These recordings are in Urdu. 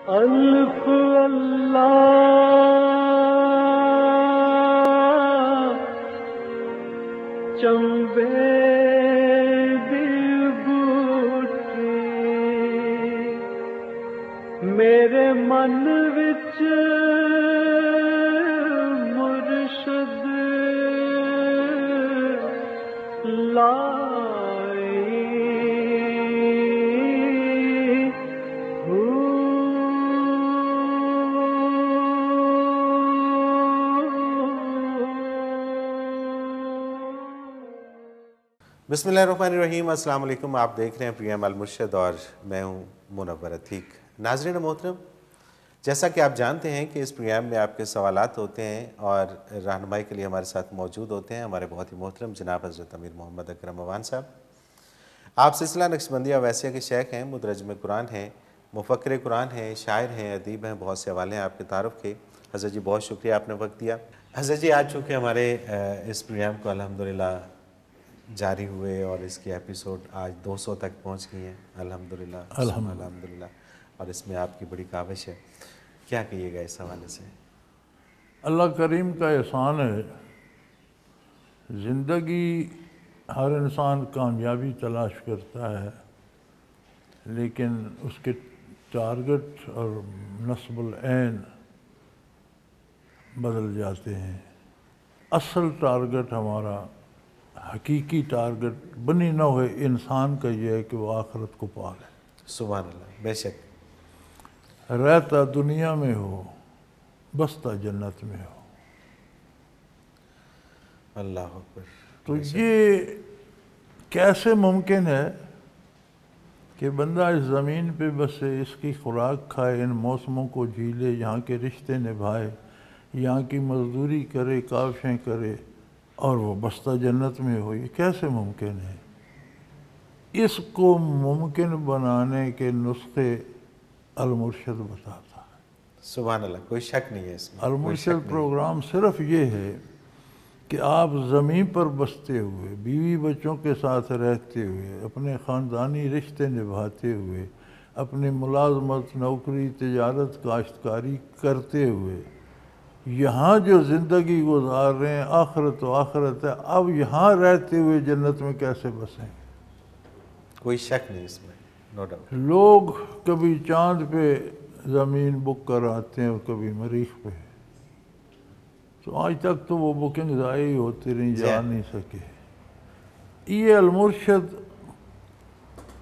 الف اللہ چمبے دی بوٹی میرے من وچ مرشد لائی بسم اللہ الرحمن الرحیم۔ السلام علیکم، آپ دیکھ رہے ہیں پروگرام المرشد اور میں ہوں منور عتیق۔ ناظرین محترم، جیسا کہ آپ جانتے ہیں کہ اس پروگرام میں آپ کے سوالات ہوتے ہیں اور رہنمائی کے لیے ہمارے ساتھ موجود ہوتے ہیں ہمارے بہت ہی محترم جناب حضرت امیر محمد اکرم اوان صاحب۔ آپ سلسلہ نقشبندیہ ویسیہ کے شیخ ہیں، مترجم قرآن ہیں، مفکر قرآن ہیں، شاعر ہیں، ادیب ہیں، بہت سے حوالے ہیں آپ کے تعارف کے۔ حضرت جی بہت شکریہ، آپ نے وقت دیا۔ حضرت جی آج چونکہ ہمارے اس پروگرام کو الحمدللہ جاری ہوئے اور اس کی ایپیسوڈ آج 200 تک پہنچ گئی ہیں الحمدللہ الحمدللہ، اور اس میں آپ کی بڑی کاوش ہے، کیا کہیے گا اس حوالے سے؟ اللہ کریم کا احسان ہے، زندگی ہر انسان کامیابی تلاش کرتا ہے لیکن اس کے ٹارگٹ اور نصب العین بدل جاتے ہیں۔ اصل ٹارگٹ ہمارا، حقیقی ٹارگٹ بنی نوع انسان کا یہ ہے کہ وہ آخرت کو پا لے، سبحان اللہ، بے شک، رہتا دنیا میں ہو بستا جنت میں ہو۔ اللہ اکبر۔ تو یہ کیسے ممکن ہے کہ بندہ اس زمین پہ بسے، اس کی خوراک کھائے، ان موسموں کو جھیلے، یہاں کے رشتے نبھائے، یہاں کی مزدوری کرے، کاوشیں کرے اور وہ بستہ جنت میں ہو؟ یہ کیسے ممکن ہے؟ اس کو ممکن بنانے کے نسخے المرشد بتاتا ہے۔ سبحان اللہ، کوئی شک نہیں ہے اس میں۔ المرشد پروگرام صرف یہ ہے کہ آپ زمین پر بستے ہوئے، بیوی بچوں کے ساتھ رہتے ہوئے، اپنے خاندانی رشتے نبھاتے ہوئے، اپنی ملازمت، نوکری، تجارت، کاشتکاری کرتے ہوئے یہاں جو زندگی گزار رہے ہیں، آخرت و آخرت ہے، اب یہاں رہتے ہوئے جنت میں کیسے بسیں؟ کوئی شک نہیں اس میں، نو ڈاؤٹ۔ لوگ کبھی چاند پہ زمین بک کر آتے ہیں اور کبھی مریخ پہ، تو آج تک تو وہ بکنگ ضائع ہی ہوتی رہی، جا نہیں سکے۔ یہ المرشد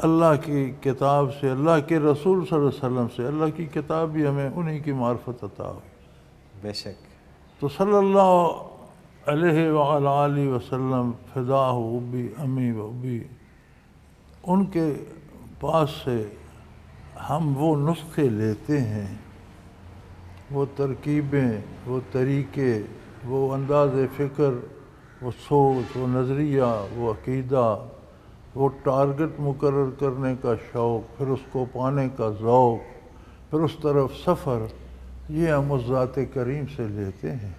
اللہ کی کتاب سے، اللہ کے رسول صلی اللہ علیہ وسلم سے، اللہ کی کتاب بھی ہمیں انہی کی معرفت عطا ہوئی، بے شک۔ تو صلی اللہ علیہ وآلہ آلہ وسلم فداہ ابی امی و ابی، ان کے پاس سے ہم وہ نسخے لیتے ہیں، وہ ترکیبیں، وہ طریقے، وہ انداز فکر، وہ سوچ، وہ نظریہ، وہ عقیدہ، وہ ٹارگٹ مقرر کرنے کا شوق، پھر اس کو پانے کا ذوق، پھر اس طرف سفر، یہ ہم اس ذات کریم سے لیتے ہیں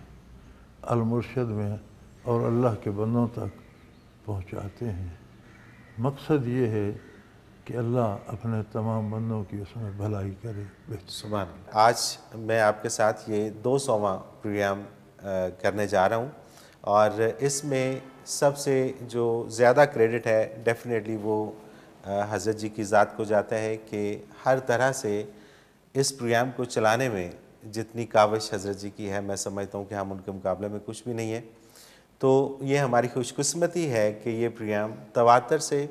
المرشد میں اور اللہ کے بندوں تک پہنچاتے ہیں۔ مقصد یہ ہے کہ اللہ اپنے تمام بندوں کی اس میں بھلائی کرے۔ سبحان اللہ۔ آج میں آپ کے ساتھ یہ 200واں پروگرام کرنے جا رہا ہوں، اور اس میں سب سے جو زیادہ کریڈٹ ہے ڈیفینیٹلی وہ حضرت جی کی ذات کو جاتا ہے کہ ہر طرح سے اس پروگرام کو چلانے میں جتنی کاوش حضرت جی کی ہے، میں سمجھتا ہوں کہ ہم ان کے مقابلے میں کچھ بھی نہیں ہے۔ تو یہ ہماری خوش قسمتی ہے کہ یہ پروگرام تواتر سے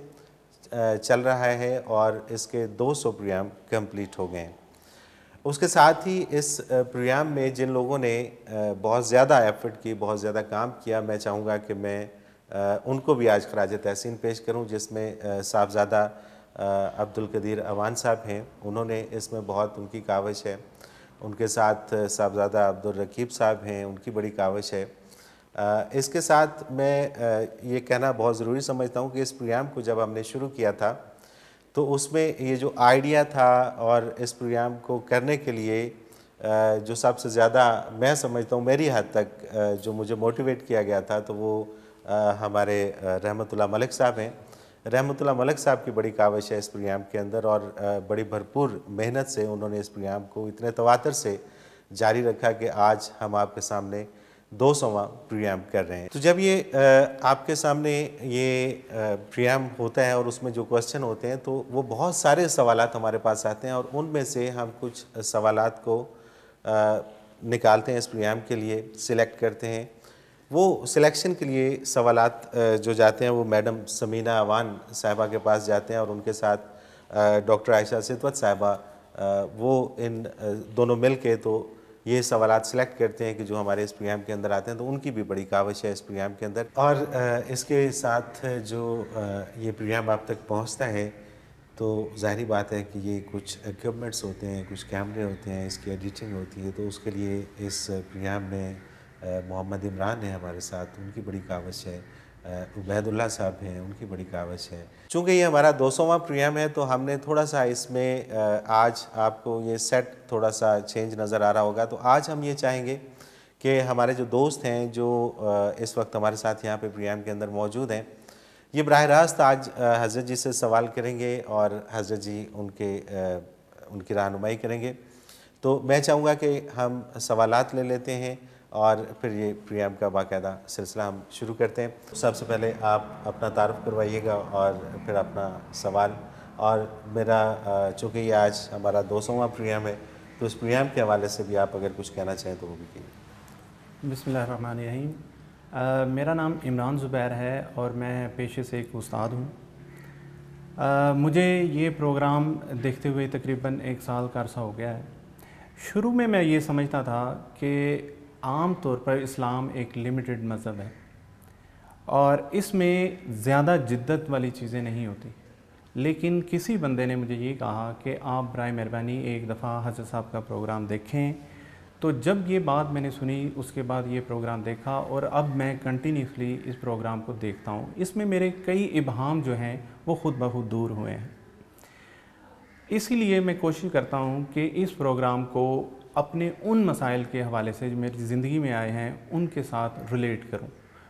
چل رہا ہے اور اس کے 200 پروگرام کمپلیٹ ہو گئے ہیں۔ اس کے ساتھ ہی اس پروگرام میں جن لوگوں نے بہت زیادہ ایفرٹ کی، بہت زیادہ کام کیا، میں چاہوں گا کہ میں ان کو بھی آج خراج تحسین پیش کروں، جس میں صاحبزادہ عبدالقدیر اوان صاحب ہیں، انہوں نے اس میں بہت، ان کی کاوش ہے۔ ان کے ساتھ صاحبزادہ عبدالرقیب صاحب ہیں، ان کی بڑی کاوش ہے۔ اس کے ساتھ میں یہ کہنا بہت ضروری سمجھتا ہوں کہ اس پروگرام کو جب ہم نے شروع کیا تھا تو اس میں یہ جو آئیڈیا تھا اور اس پروگرام کو کرنے کے لیے جو سب سے زیادہ میں سمجھتا ہوں میری حد تک جو مجھے موٹیویٹ کیا گیا تھا، تو وہ ہمارے رحمت اللہ ملک صاحب ہیں، رحمۃ اللہ ملک صاحب کی بڑی کاوش ہے اس پروگرام کے اندر، اور بڑی بھرپور محنت سے انہوں نے اس پروگرام کو اتنے تواتر سے جاری رکھا کہ آج ہم آپ کے سامنے 200واں پروگرام کر رہے ہیں۔ تو جب یہ آپ کے سامنے یہ پروگرام ہوتا ہے اور اس میں جو کوسچن ہوتے ہیں تو وہ بہت سارے سوالات ہمارے پاس آتے ہیں، اور ان میں سے ہم کچھ سوالات کو نکالتے ہیں اس پروگرام کے لیے، سلیکٹ کرتے ہیں۔ وہ سلیکشن کے لیے سوالات جو جاتے ہیں وہ میڈم سمینہ اوان صاحبہ کے پاس جاتے ہیں، اور ان کے ساتھ ڈاکٹر عائشہ ستوت صاحبہ، وہ ان دونوں مل کے تو یہ سوالات سلیکٹ کرتے ہیں کہ جو ہمارے اس پروگرام کے اندر آتے ہیں، تو ان کی بھی بڑی کاوش ہے اس پروگرام کے اندر۔ اور اس کے ساتھ جو یہ پروگرام آپ تک پہنچتا ہے تو ظاہری بات ہے کہ یہ کچھ ایکوپمنٹس ہوتے ہیں، کچھ کیمرے ہوتے ہیں، اس کی ایڈیٹنگ ہوتی ہے، تو اس کے لیے اس پروگرام میں محمد عمران ہیں ہمارے ساتھ، ان کی بڑی کاوش ہے، عبید اللہ صاحب ہیں، ان کی بڑی کاوش ہے۔ چونکہ یہ ہمارا 200واں پروگرام ہے تو ہم نے تھوڑا سا اس میں آج آپ کو یہ سیٹ تھوڑا سا چینج نظر آ رہا ہوگا، تو آج ہم یہ چاہیں گے کہ ہمارے جو دوست ہیں جو اس وقت ہمارے ساتھ یہاں پہ پروگرام کے اندر موجود ہیں، یہ براہ راست آج حضرت جی سے سوال کریں گے اور حضرت جی ان کی رہنمائی کریں گے۔ تو میں چاہوں گا کہ ہم سوالات لے لیتے ہیں اور پھر یہ پروگرام کا باقاعدہ سلسلہ ہم شروع کرتے ہیں۔ سب سے پہلے آپ اپنا تعارف کروائیے گا اور پھر اپنا سوال، اور میرا چونکہ یہ آج ہمارا 200واں پروگرام ہے تو اس پروگرام کے حوالے سے بھی آپ اگر کچھ کہنا چاہیں تو وہ بھی کیجیے۔ بسم اللہ الرحمن الرحیم۔ میرا نام عمران زبیر ہے اور میں پیشے سے ایک استاد ہوں۔ مجھے یہ پروگرام دیکھتے ہوئے تقریباً 1 سال کا عرصہ ہو گیا ہے۔ شروع میں یہ سمجھتا تھا کہ عام طور پر اسلام ایک لمیٹڈ مذہب ہے اور اس میں زیادہ جدت والی چیزیں نہیں ہوتی، لیکن کسی بندے نے مجھے یہ کہا کہ آپ برائے مہربانی ایک دفعہ حضرت صاحب کا پروگرام دیکھیں۔ تو جب یہ بات میں نے سنی اس کے بعد یہ پروگرام دیکھا، اور اب میں کنٹینیوسلی اس پروگرام کو دیکھتا ہوں۔ اس میں میرے کئی ابہام جو ہیں وہ خود بخود دور ہوئے ہیں۔ اسی لیے میں کوشش کرتا ہوں کہ اس پروگرام کو اپنے ان مسائل کے حوالے سے جو میری زندگی میں آئے ہیں ان کے ساتھ ریلیٹ کروں،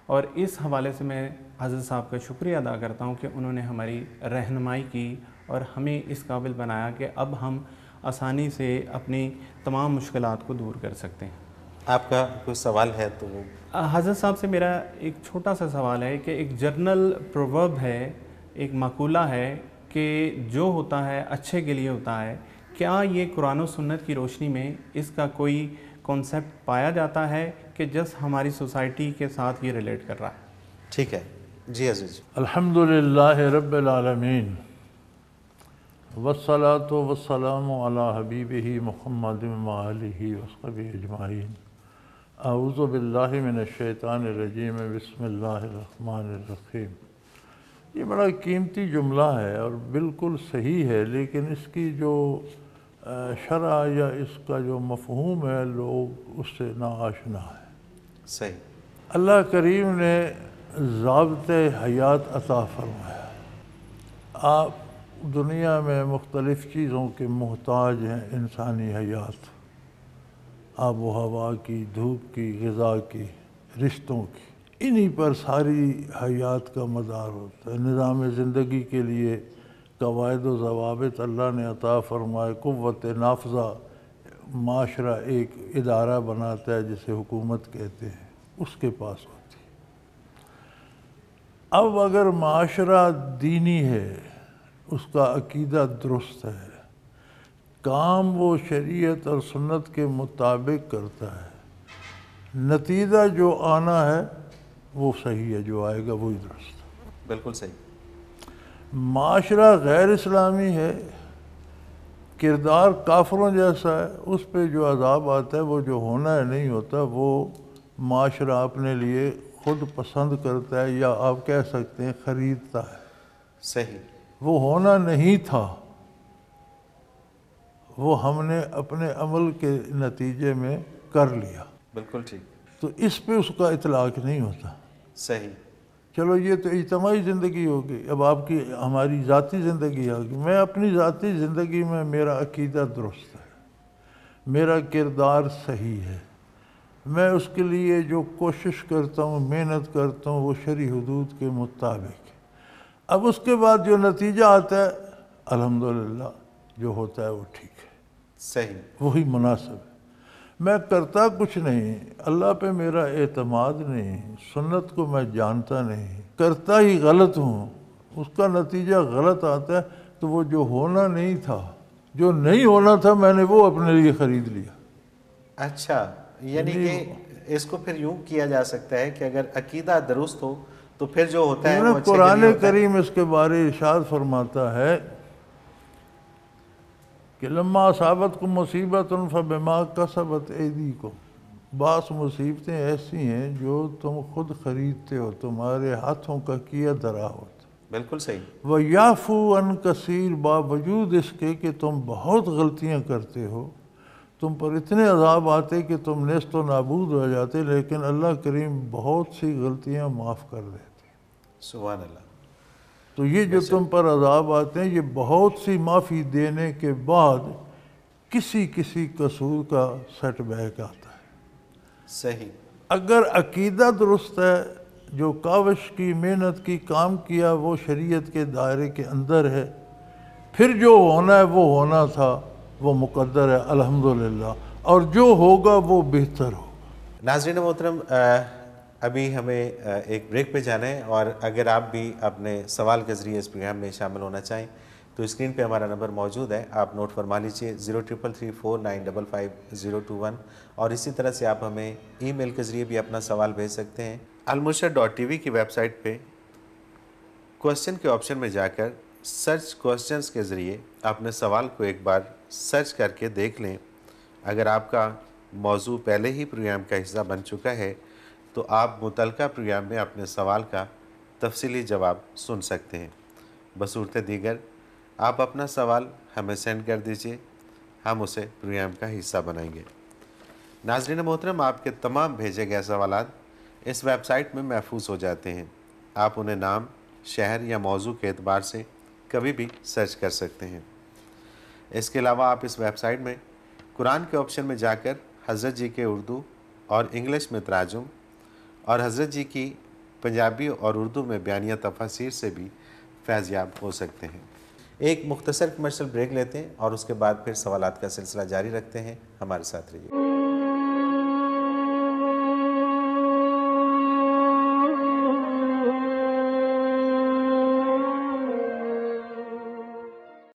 اور اس حوالے سے میں حضرت صاحب کا شکریہ ادا کرتا ہوں کہ انہوں نے ہماری رہنمائی کی اور ہمیں اس قابل بنایا کہ اب ہم آسانی سے اپنی تمام مشکلات کو دور کر سکتے ہیں۔ آپ کا کوئی سوال ہے تو وہ حضرت صاحب سے میرا ایک چھوٹا سا سوال ہے کہ ایک جرنل پروورب ہے، ایک مقولہ ہے کہ جو ہوتا ہے اچھے کے لیے ہوتا ہے، کیا یہ قرآن و سنت کی روشنی میں اس کا کوئی کانسیپٹ پایا جاتا ہے کہ جس ہماری سوسائٹی کے ساتھ یہ ریلیٹ کر رہا ہے؟ ٹھیک ہے جی عزیز۔ الحمدللہ رب العالمین والصلاة والسلام علی حبیبہ محمد وآلہ وصحبہ اجمعین۔ اعوذ باللہ من الشیطان الرجیم، بسم اللہ الرحمن الرحیم۔ یہ بڑا قیمتی جملہ ہے اور بالکل صحیح ہے، لیکن اس کی جو شرح یا اس کا جو مفہوم ہے لوگ اس سے ناآشنا ہے۔ صحیح۔ اللہ کریم نے ضابطۂ حیات عطا فرمایا۔ آپ دنیا میں مختلف چیزوں کے محتاج ہیں، انسانی حیات، آب و ہوا کی، دھوپ کی، غذا کی، رشتوں کی، انہی پر ساری حیات کا مدار ہوتا ہے۔ نظام زندگی کے لیے قواعد و ضوابط اللہ نے عطا فرمائے، قوت نافذہ معاشرہ ایک ادارہ بناتا ہے جسے حکومت کہتے ہیں، اس کے پاس ہوتی ہے۔ اب اگر معاشرہ دینی ہے، اس کا عقیدہ درست ہے، کام وہ شریعت اور سنت کے مطابق کرتا ہے، نتیجہ جو آنا ہے وہ صحیح ہے، جو آئے گا وہی درست ہے۔ بالکل صحیح۔ معاشرہ غیر اسلامی ہے، کردار کافروں جیسا ہے، اس پہ جو عذاب آتا ہے وہ جو ہونا ہے نہیں ہوتا، وہ معاشرہ اپنے لیے خود پسند کرتا ہے، یا آپ کہہ سکتے ہیں خریدتا ہے۔ صحیح۔ وہ ہونا نہیں تھا، وہ ہم نے اپنے عمل کے نتیجے میں کر لیا، بالکل ٹھیک۔ تو اس پہ اس کا اطلاق نہیں ہوتا۔ صحیح۔ چلو یہ تو اجتماعی زندگی ہوگی، اب آپ کی ہماری ذاتی زندگی ہوگی۔ میں اپنی ذاتی زندگی میں میرا عقیدہ درست ہے، میرا کردار صحیح ہے، میں اس کے لیے جو کوشش کرتا ہوں، محنت کرتا ہوں، وہ شرعی حدود کے مطابق ہے۔ اب اس کے بعد جو نتیجہ آتا ہے الحمدللہ جو ہوتا ہے وہ ٹھیک ہے، صحیح، وہی مناسب ہے۔ میں کرتا کچھ نہیں، اللہ پہ میرا اعتماد نہیں، سنت کو میں جانتا نہیں، کرتا ہی غلط ہوں، اس کا نتیجہ غلط آتا ہے، تو وہ جو ہونا نہیں تھا، جو نہیں ہونا تھا، میں نے وہ اپنے لیے خرید لیا۔ اچھا، یعنی کہ اس کو پھر یوں کیا جا سکتا ہے کہ اگر عقیدہ درست ہو تو پھر جو ہوتا ہے وہ اچھے کے قرآن لیے ہوتا ہے۔ کریم اس کے بارے ارشاد فرماتا ہے کہ لما اصابتکم مصیبت فبما کسبت ایدیکم، بعض مصیبتیں ایسی ہیں جو تم خود خریدتے ہو، تمہارے ہاتھوں کا کیا دھرا ہوتا۔ بالکل صحیح، وَيَعْفُو عَنْ کثیر، باوجود اس کے کہ تم بہت غلطیاں کرتے ہو، تم پر اتنے عذاب آتے کہ تم نیست و نابود ہو جاتے، لیکن اللہ کریم بہت سی غلطیاں معاف کر دیتے۔ سبحان اللہ۔ تو یہ جو تم پر عذاب آتے ہیں، یہ بہت سی معافی دینے کے بعد کسی کسی قصور کا سیٹ بیک آتا ہے۔ صحیح، اگر عقیدہ درست ہے، جو کاوش کی، محنت کی، کام کیا، وہ شریعت کے دائرے کے اندر ہے، پھر جو ہونا ہے وہ ہونا تھا، وہ مقدر ہے الحمدللہ، اور جو ہوگا وہ بہتر ہوگا۔ ناظرین محترم، ابھی ہمیں ایک بریک پہ جانا ہے، اور اگر آپ بھی اپنے سوال کے ذریعے اس پروگرام میں شامل ہونا چاہیں تو اسکرین پہ ہمارا نمبر موجود ہے، آپ نوٹ فرما لیجئے 0333495521، اور اسی طرح سے آپ ہمیں ای میل کے ذریعے بھی اپنا سوال بھیج سکتے ہیں۔ almurshid.tv کی ویب سائٹ پہ کوسچن کے آپشن میں جا کر سرچ کوسچنز کے ذریعے اپنے سوال کو ایک بار سرچ کر کے دیکھ لیں۔ اگر آپ کا موضوع پہلے ہی پروگرام کا حصہ بن چکا ہے تو آپ متعلقہ پروگرام میں اپنے سوال کا تفصیلی جواب سن سکتے ہیں۔ بصورت دیگر آپ اپنا سوال ہمیں سینڈ کر دیجئے، ہم اسے پروگرام کا حصہ بنائیں گے۔ ناظرین محترم، آپ کے تمام بھیجے گئے سوالات اس ویب سائٹ میں محفوظ ہو جاتے ہیں، آپ انہیں نام، شہر یا موضوع کے اعتبار سے کبھی بھی سرچ کر سکتے ہیں۔ اس کے علاوہ آپ اس ویب سائٹ میں قرآن کے آپشن میں جا کر حضرت جی کے اردو اور انگلش میں تراجم اور حضرت جی کی پنجابی اور اردو میں بیانیہ تفاسیر سے بھی فیض یاب ہو سکتے ہیں۔ ایک مختصر کمرشل بریک لیتے ہیں اور اس کے بعد پھر سوالات کا سلسلہ جاری رکھتے ہیں، ہمارے ساتھ رہیے۔